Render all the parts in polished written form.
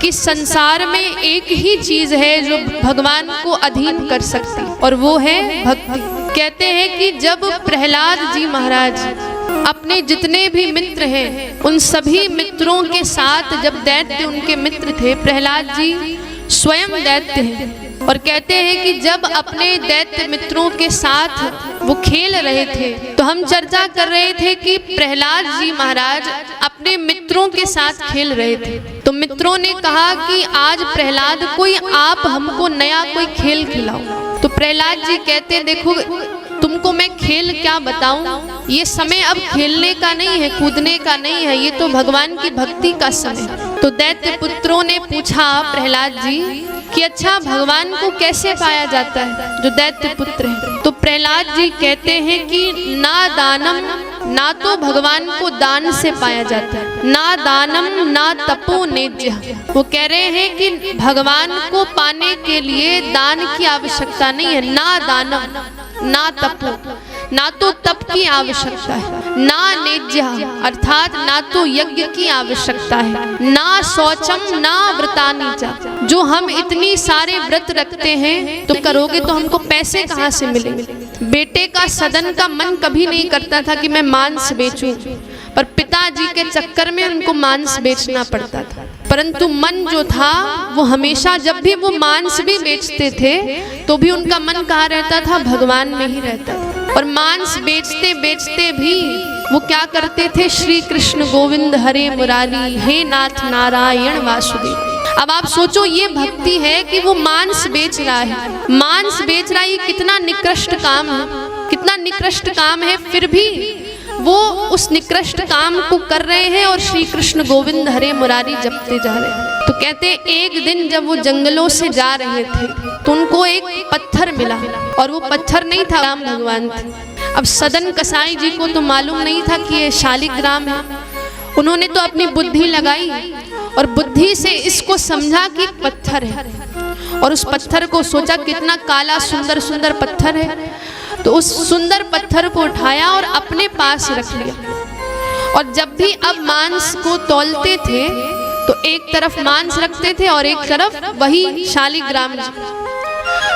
कि संसार में एक ही चीज है जो भगवान को अधीन कर सकती और वो है भक्ति। कहते हैं कि जब प्रहलाद जी महाराज अपने जितने भी मित्र हैं उन सभी मित्रों के साथ, जब दैत्य उनके मित्र थे, प्रहलाद जी स्वयं दैत्य हैं, और कहते हैं कि जब अपने दैत्य मित्रों के साथ वो खेल रहे थे तो हम चर्चा कर रहे थे कि प्रहलाद जी महाराज अपने मित्रों के साथ खेल रहे थे। तो मित्रों ने कहा कि आज प्रहलाद कोई आप हमको नया कोई खेल खिलाओ। तो प्रहलाद जी कहते देखो तुमको मैं खेल क्या बताऊं, ये समय अब खेलने का नहीं है, कूदने का नहीं है, ये तो भगवान की भक्ति का समय। तो दैत्य पुत्रों ने पूछा प्रहलाद जी कि अच्छा भगवान को कैसे पाया जाता है, जो दैत्य पुत्र है। तो प्रहलाद जी कहते हैं कि ना दानम, ना तो भगवान को दान से पाया जाता है, ना दानम ना तपो नेज्य। वो कह रहे हैं कि भगवान को पाने के लिए दान की आवश्यकता नहीं है, ना दानम ना तपो, ना तो तप की आवश्यकता है, ना नेज्य अर्थात ना तो यज्ञ की आवश्यकता है, ना शौचम ना व्रतानि च। जो हम इतनी सारे व्रत रखते हैं तो करोगे तो हमको पैसे कहाँ से मिलेंगे। बेटे का सदन का मन कभी नहीं करता था कि मैं मांस बेचूं, पर पिताजी के चक्कर में उनको मांस बेचना पड़ता था। परंतु मन जो था वो हमेशा, जब भी वो मांस भी बेचते थे तो भी उनका मन कहाँ रहता था, भगवान में ही रहता था। और मांस बेचते बेचते भी वो क्या करते थे, श्री कृष्ण गोविंद हरे मुरारी, हे नाथ नारायण वासुदेव। अब आप सोचो ये भक्ति है कि वो मांस बेच रहा है, मांस बेच रहा है, ये कितना निकृष्ट काम है, कितना निकृष्ट काम है, फिर भी वो उस निकृष्ट काम को कर रहे हैं और श्री कृष्ण गोविंद हरे मुरारी जपते जा रहे हैं। तो कहते हैं एक दिन जब वो जंगलों से जा रहे थे तो उनको एक पत्थर मिला, और वो पत्थर नहीं था, राम भगवान थे। अब सदन कसाई जी को तो मालूम नहीं था कि ये शालिग्राम है। उन्होंने तो अपनी बुद्धि लगाई और बुद्धि से इसको समझा कि पत्थर है, और उस पत्थर को सोचा कितना काला सुंदर सुंदर पत्थर है। तो उस सुंदर पत्थर को उठाया और अपने पास रख लिया। और जब भी अब मांस को तौलते थे तो एक तरफ मांस रखते थे और एक तरफ वही शालिग्राम जी।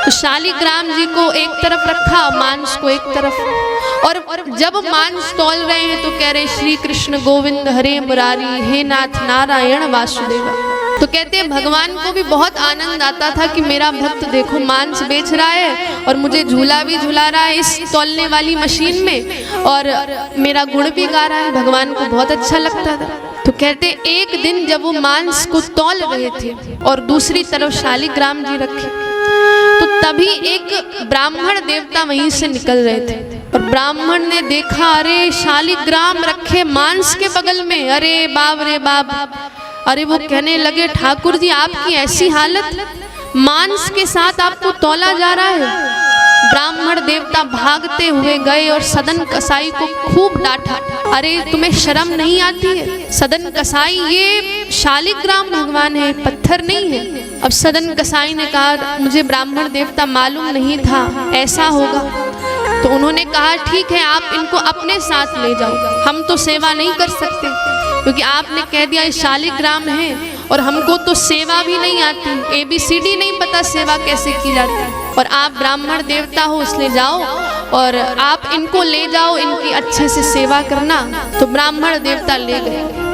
तो शालिग्राम जी को एक तरफ रखा, मांस को एक तरफ। और जब मांस तौल रहे हैं तो कह रहे श्री कृष्ण गोविंद हरे मुरारी, हे नाथ नारायण वासुदेव। तो कहते हैं भगवान को भी बहुत आनंद आता था कि मेरा भक्त देखो मांस बेच रहा है और मुझे झूला भी झूला रहा है इस तौलने वाली मशीन में, और मेरा गुण भी गा रहा है, भगवान को बहुत अच्छा लगता था। तो कहते एक दिन जब वो मांस को तौल रहे थे और दूसरी तरफ शालिग्राम जी रखे, तो तभी एक ब्राह्मण देवता वहीं से निकल रहे थे। और ब्राह्मण ने देखा अरे शालिग्राम रखे मांस के बगल में, अरे बाप रे बाप। अरे वो कहने लगे ठाकुर जी आपकी ऐसी हालत, मांस के साथ आपको तौला जा रहा है। ब्राह्मण देवता भागते हुए गए और सदन कसाई को खूब डांटा, अरे तुम्हें शर्म नहीं आती है, सदन कसाई ये शालिग्राम भगवान है, पत्थर नहीं है। अब सदन कसाई ने कहा मुझे ब्राह्मण देवता मालूम नहीं था ऐसा होगा। तो उन्होंने कहा ठीक है आप इनको अपने साथ ले जाओ, हम तो सेवा नहीं कर सकते क्योंकि आपने कह दिया ये शालिग्राम है और हमको तो सेवा भी नहीं आती, ABCD नहीं पता सेवा कैसे की जाती है, और आप ब्राह्मण देवता हो इसलिए जाओ और आप इनको ले जाओ, इनकी अच्छे से सेवा करना। तो ब्राह्मण देवता ले गए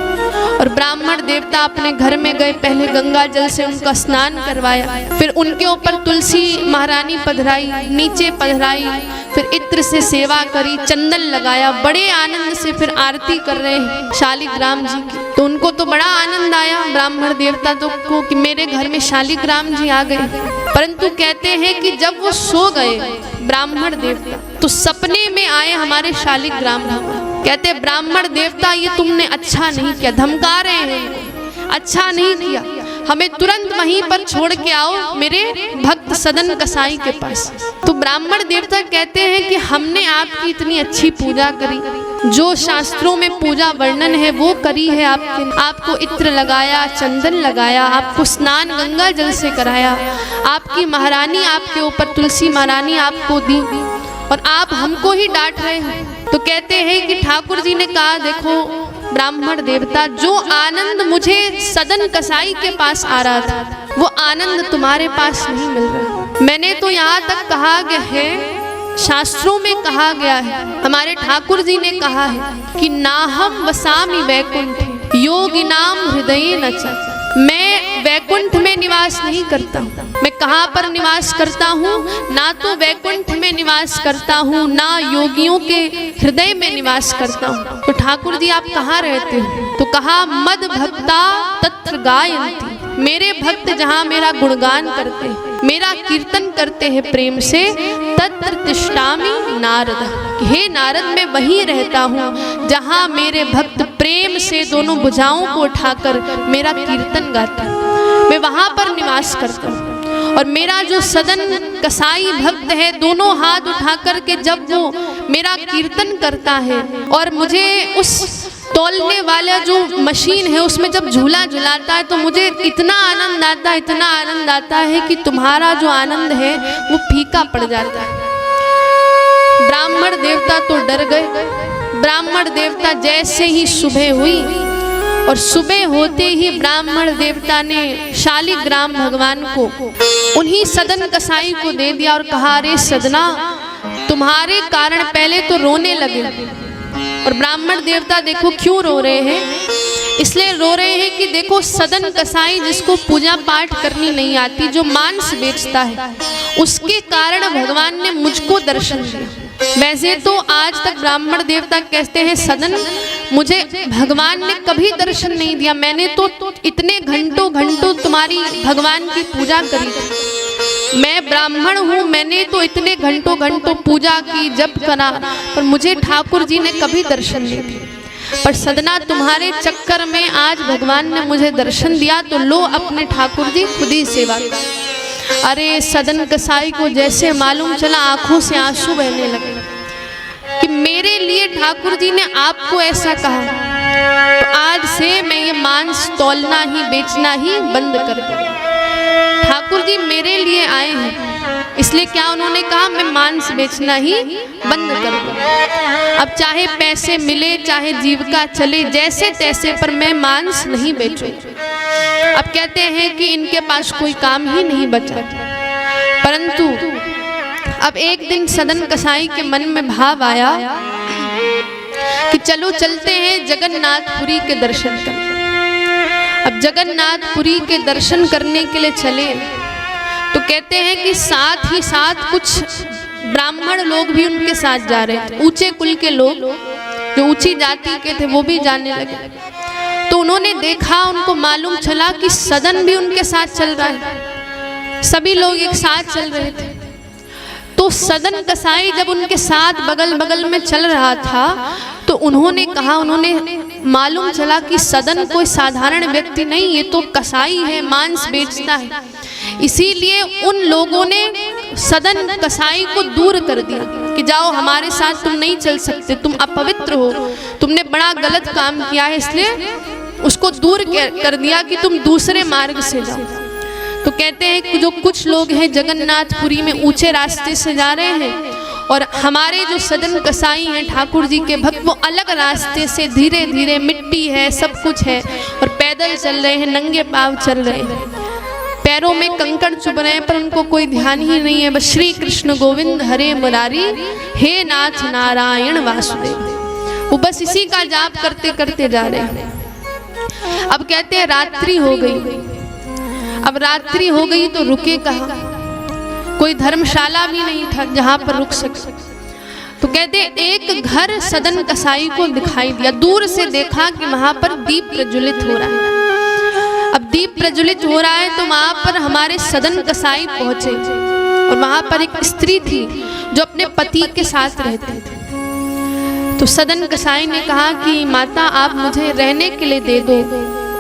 और ब्राह्मण देवता अपने घर में गए, पहले गंगा जल से उनका स्नान करवाया, फिर उनके ऊपर तुलसी महारानी पधराई, नीचे पधराई, फिर इत्र से सेवा करी, चंदन लगाया, बड़े आनंद से फिर आरती कर रहे हैं शालिग्राम जी की। तो उनको तो बड़ा आनंद आया ब्राह्मण देवता तो को कि मेरे घर में शालिग्राम जी आ गए। परंतु कहते हैं कि जब वो सो गए ब्राह्मण देवता तो सपने में आए हमारे शालिग्राम भगवान। कहते ब्राह्मण देवता ये तुमने अच्छा नहीं किया, धमका रहे हैं, अच्छा नहीं किया, हमें तुरंत वहीं पर छोड़ के आओ मेरे भक्त सदन कसाई के पास। तो ब्राह्मण देवता कहते हैं कि हमने आपकी इतनी अच्छी पूजा करी, जो शास्त्रों में पूजा वर्णन है वो करी है, आपको इत्र लगाया, चंदन लगाया, आपको स्नान गंगा जल से कराया, आपकी महारानी आपके ऊपर तुलसी महारानी आपको दी, और आप हमको ही डांट रहे हैं। तो कहते हैं कि ठाकुर जी ने कहा देखो ब्राह्मण देवता, जो आनंद मुझे सदन कसाई के पास आ रहा था वो आनंद तुम्हारे पास नहीं मिल रहा। मैंने तो यहाँ तक कहा गया है, शास्त्रों में कहा गया है, हमारे ठाकुर जी ने कहा है कि नाहम वसामि वैकुंठ योगिनाम हृदये न च। मैं वैकुंठ में निवास नहीं करता हूँ। मैं कहाँ पर निवास करता हूँ? ना तो वैकुंठ में निवास करता हूँ, ना योगियों के हृदय में निवास करता हूँ। तो ठाकुर जी आप कहाँ रहते हो? तो कहा मद भक्ता तत्र गायन्ति, मेरे भक्त जहाँ मेरा गुणगान करते हैं, मेरा कीर्तन करते हैं प्रेम से, तत्र तिष्ठामि नारद, हे नारद मैं वहीं रहता हूँ जहाँ मेरे भक्त प्रेम से दोनों भुजाओं को उठाकर मेरा कीर्तन गाते हैं, मैं वहाँ पर निवास करता हूँ। और मेरा जो सदन कसाई भक्त है, दोनों हाथ उठा कर के जब वो मेरा कीर्तन करता है और मुझे उस तौलने वाला जो मशीन है उसमें जब झूला झुलाता है तो मुझे इतना आनंद आता है, इतना आनंद आता है कि तुम्हारा जो आनंद है वो फीका पड़ जाता है। ब्राह्मण देवता तो डर गए। ब्राह्मण देवता जैसे ही सुबह हुई और सुबह होते ही ब्राह्मण देवता ने शालिग्राम भगवान को उन्हीं सदन कसाई को दे दिया और कहा, अरे सदना तुम्हारे कारण पहले तो रोने लगे। और ब्राह्मण देवता देखो क्यों रो रहे हैं? इसलिए रो रहे हैं कि देखो सदन कसाई जिसको पूजा पाठ करनी नहीं आती, जो मांस बेचता है, उसके कारण भगवान ने मुझको दर्शन दिया। वैसे तो आज तक ब्राह्मण देवता कहते हैं सदन मुझे भगवान ने कभी दर्शन नहीं दिया, मैंने तो इतने घंटों घंटों तुम्हारी भगवान की पूजा करी थी, मैं ब्राह्मण हूँ, मैंने तो इतने घंटों घंटों पूजा की जप करा, पर मुझे ठाकुर जी ने कभी दर्शन नहीं दिया। पर सदना तुम्हारे चक्कर में आज भगवान ने मुझे दर्शन दिया, तो लो अपने ठाकुर जी खुद ही सेवा कर। अरे सदन कसाई को जैसे मालूम चला, आंखों से आंसू बहने लगे कि मेरे लिए ठाकुर जी ने आपको ऐसा कहा, तो आज से मैं ये मांस तौलना ही बेचना ही बंद कर दूं। ठाकुर जी मेरे लिए आए हैं, इसलिए क्या उन्होंने कहा, मैं मांस बेचना ही बंद कर दूं। अब चाहे पैसे मिले, चाहे जीविका चले, जैसे तैसे, पर मैं मांस नहीं बेचूं। अब कहते हैं कि इनके पास कोई काम ही नहीं बचा। परंतु अब एक दिन सदन कसाई के मन में भाव आया कि चलो चलते हैं जगन्नाथपुरी के दर्शन करने। अब जगन्नाथपुरी के दर्शन करने के लिए चले तो कहते हैं कि साथ ही साथ कुछ ब्राह्मण लोग भी उनके साथ जा रहे थे, ऊंचे कुल के लोग जो ऊंची जाति के थे वो भी जाने लगे। तो उन्होंने देखा, उनको मालूम चला कि सदन भी उनके साथ चल रहा है, सभी लोग एक साथ चल रहे थे। तो सदन कसाई जब उनके साथ बगल बगल में चल रहा था तो उन्होंने कहा, उन्होंने मालूम चला कि सदन कोई साधारण व्यक्ति नहीं, ये तो कसाई है, मांस बेचता है। इसीलिए उन लोगों ने सदन कसाई को दूर कर दिया कि जाओ हमारे साथ तुम नहीं चल सकते, तुम अपवित्र हो, तुमने बड़ा गलत काम किया है, इसलिए उसको दूर कर दिया कि तुम दूसरे मार्ग से जाओ। तो कहते हैं कि जो कुछ लोग हैं जगन्नाथपुरी में ऊंचे रास्ते से जा रहे हैं और हमारे जो सदन कसाई हैं ठाकुर जी के भक्त, वो अलग रास्ते से धीरे धीरे, मिट्टी है सब कुछ है और पैदल चल रहे हैं, नंगे पांव चल रहे हैं, पैरों में कंकड़ चुभ रहे हैं, पर उनको कोई ध्यान ही नहीं है। बस श्री कृष्ण गोविंद हरे मुरारी, हे नाथ नारायण वासुदेव, वो बस इसी का जाप करते करते जा रहे हैं। अब कहते हैं रात्रि हो गई। अब रात्रि हो गई तो रुके कहाँ? कोई धर्मशाला भी नहीं था जहां पर रुक सके। तो कहते एक घर सदन कसाई को दिखाई दिया, दूर से देखा कि वहां पर दीप प्रज्वलित हो रहा है। अब दीप प्रज्वलित हो रहा है तो वहां पर हमारे सदन कसाई पहुंचे और वहां पर एक स्त्री थी जो अपने पति के साथ रहती थी। तो सदन कसाई ने कहा कि माता आप मुझे रहने के लिए दे दो,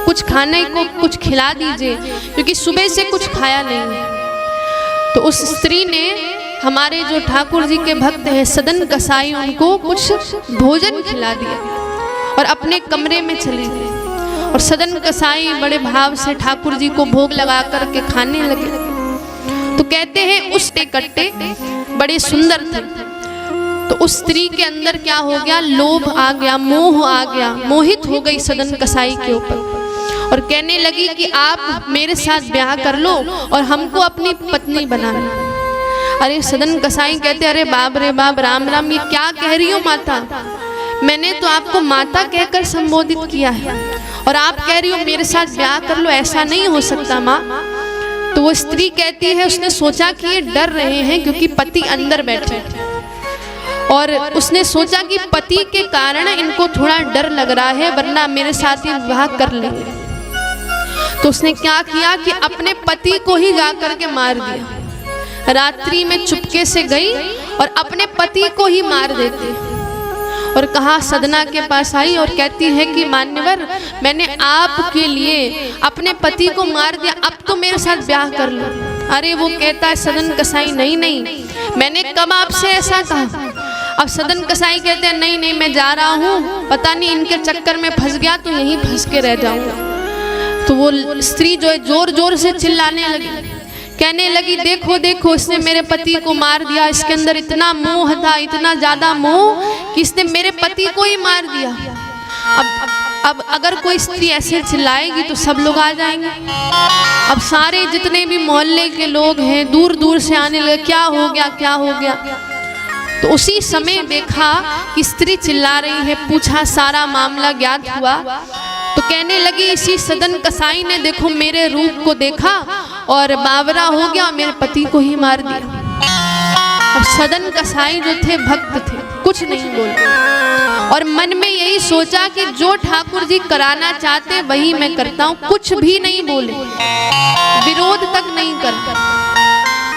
कुछ खाने को कुछ खिला दीजिए, क्योंकि सुबह से कुछ खाया नहीं। तो उस स्त्री ने, हमारे जो ठाकुर जी के भक्त हैं सदन कसाई, उनको कुछ भोजन खिला दिया और अपने कमरे में चले गए। और सदन कसाई बड़े भाव से ठाकुर जी को भोग लगा करके खाने लगे। तो कहते हैं उस कट्टे बड़े सुंदर थे, तो उस स्त्री के अंदर क्या हो गया, लोभ आ गया, मोह आ गया, मोहित हो गई सदन कसाई के ऊपर और कहने लगी कि आप मेरे साथ ब्याह कर लो और हमको अपनी पत्नी बना लो। अरे सदन कसाई कहते अरे बाप रे बाप, राम राम, ये क्या कह रही हो माता, मैंने तो आपको माता कहकर संबोधित किया है और आप कह रही हो मेरे साथ ब्याह कर लो, ऐसा नहीं हो सकता माँ। तो वो स्त्री कहती है, उसने सोचा कि ये डर रहे हैं क्योंकि पति अंदर बैठे और उसने सोचा कि पति के कारण इनको थोड़ा डर लग रहा है, वरना मेरे साथ ही विवाह कर लेंगे। तो उसने क्या किया कि अपने पति को ही जा करके मार दिया। रात्रि में चुपके से गई और अपने पति को ही मार देती और कहा, सदना के पास आई और कहती है कि मान्यवर, मैंने आपके लिए अपने पति को मार दिया, अब तो मेरे साथ ब्याह कर लो। अरे वो कहता है सदन कसाई, नहीं नहीं, मैंने कब आपसे ऐसा कहा। अब सदन कसाई कहते हैं नहीं नहीं, मैं जा रहा हूँ, पता नहीं इनके चक्कर में फंस गया तो यहीं फंस के रह जाऊंगा। तो वो स्त्री जो है जोर जोर से चिल्लाने लगी, कहने लगी, देखो देखो, इसने मेरे पति को मार दिया, इसके अंदर इतना मोह था, इतना ज्यादा मोह कि इसने मेरे पति को ही मार दिया। अब अगर कोई स्त्री ऐसे चिल्लाएगी तो सब लोग आ जाएंगे। अब सारे जितने भी मोहल्ले के लोग हैं दूर दूर से आने लगे, क्या हो गया क्या हो गया। तो उसी समय देखा कि स्त्री चिल्ला रही है, पूछा, सारा मामला ज्ञात हुआ तो कहने लगी, इसी सदन कसाई ने देखो मेरे रूप को देखा और बावरा हो गया, मेरे पति को ही मार दिया। अब सदन कसाई जो थे भक्त थे, कुछ नहीं बोले और मन में यही सोचा कि जो ठाकुर जी कराना चाहते वही मैं करता हूँ, कुछ भी नहीं बोले, विरोध तक नहीं करता।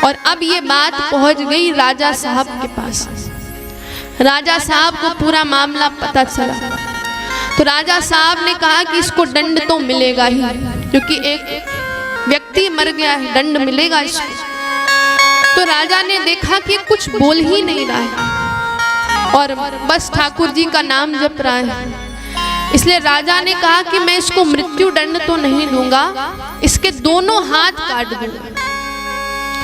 और अब ये बात पहुंच गई राजा साहब के पास। राजा साहब को पूरा मामला पता चला तो राजा साहब ने कहा कि इसको दंड तो मिलेगा ही, क्योंकि एक व्यक्ति मर गया है, दंड मिलेगा इसको। तो राजा ने देखा कि कुछ बोल ही नहीं रहा है और बस ठाकुर जी का नाम जप रहा है, इसलिए राजा ने कहा कि मैं इसको मृत्यु दंड तो नहीं दूंगा, इसके दोनों हाथ काट दूंगा,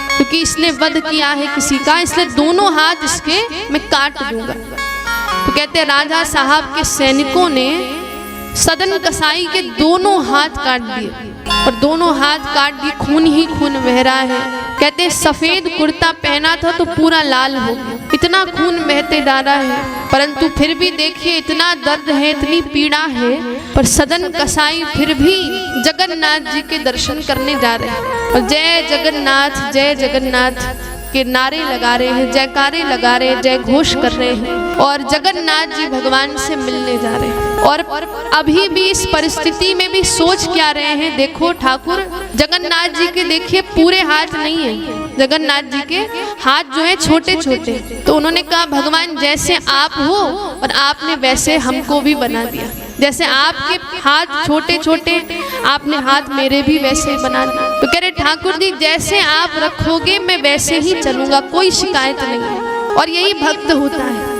क्योंकि इसने वध किया है किसी का, इसलिए दोनों हाथ इसके मैं काट दूंगा। तो कहते राजा साहब के सैनिकों ने सदन कसाई के दोनों हाथ काट दिए और दोनों हाथ काट दिए, खून ही खून बह रहा है। कहते सफेद कुर्ता पहना था तो पूरा लाल हो गया, इतना खून बहते जा रहा है। परंतु फिर भी देखिए, इतना दर्द है, इतनी पीड़ा है, पर सदन कसाई फिर भी जगन्नाथ जी के दर्शन करने जा रहे हैं और जय जगन्नाथ के नारे लगा रहे हैं, जयकारे लगा रहे हैं, जय घोष कर रहे हैं और जगन्नाथ जी भगवान से मिलने जा रहे हैं। और अभी भी इस परिस्थिति में भी सोच क्या रहे हैं, देखो ठाकुर जगन्नाथ जी के देखिए पूरे हाथ नहीं है, जगन्नाथ जी के हाथ जो है छोटे छोटे। तो उन्होंने कहा भगवान जैसे आप हो और आपने वैसे हमको भी बना दिया, जैसे आपके हाथ छोटे छोटे आपने हाथ मेरे भी वैसे ही बना दिया। तो कह रहे ठाकुर जी जैसे आप रखोगे मैं वैसे ही चलूंगा, कोई शिकायत नहीं है। और यही भक्त होता है,